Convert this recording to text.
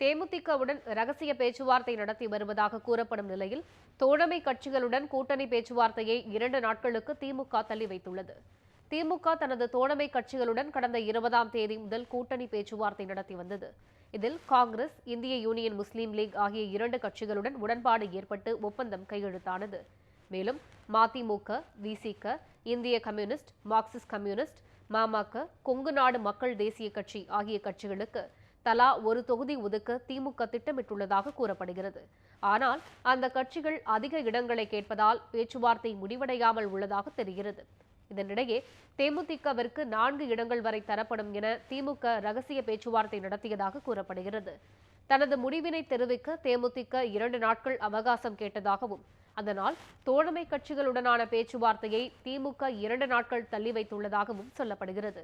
தேமுதிகவுடன் ரகசிய பேச்சுவார்த்தை நடத்தி வருவதாக கூறப்படும் நிலையில் தோழமை கட்சிகளுடன் கூட்டணி பேச்சுவார்த்தையை 2 நாட்களுக்கு திமுக தள்ளி வைத்துள்ளது. திமுக தனது தோழமை கட்சிகளுடன் கடந்த 20ஆம் தேதி முதல் கூட்டணி பேச்சுவார்த்தை நடத்தி வந்தது. இதில் காங்கிரஸ், இந்திய யூனியன் முஸ்லீம் லீக் ஆகிய 2 கட்சிகளுடன் உடன்பாடு ஏற்பட்டு ஒப்பந்தம் கையெழுத்தானது. மேலும் மதிமுக, விசிக, இந்திய கம்யூனிஸ்ட், மார்க்சிஸ்ட் கம்யூனிஸ்ட், மாமக, கொங்கு நாடு மக்கள் தேசிய கட்சி ஆகிய கட்சிகளுக்கு தலா ஒரு தொகுதி ஒதுக்க திமுக திட்டமிட்டுள்ளதாக கூறப்படுகிறது. ஆனால் அந்த கட்சிகள் அதிக இடங்களை கேட்பதால் பேச்சுவார்த்தை முடிவடையாமல் உள்ளதாக தெரிகிறது. இதனிடையே தேமுதிகவிற்கு 4 இடங்கள் வரை தரப்படும் என திமுக ரகசிய பேச்சுவார்த்தை நடத்தியதாக கூறப்படுகிறது. தனது முடிவினை தெரிவிக்க தேமுதிக 2 நாட்கள் அவகாசம் கேட்டதாகவும், அதனால் தோழமை கட்சிகளுடனான பேச்சுவார்த்தையை திமுக 2 நாட்கள் தள்ளி வைத்துள்ளதாகவும் சொல்லப்படுகிறது.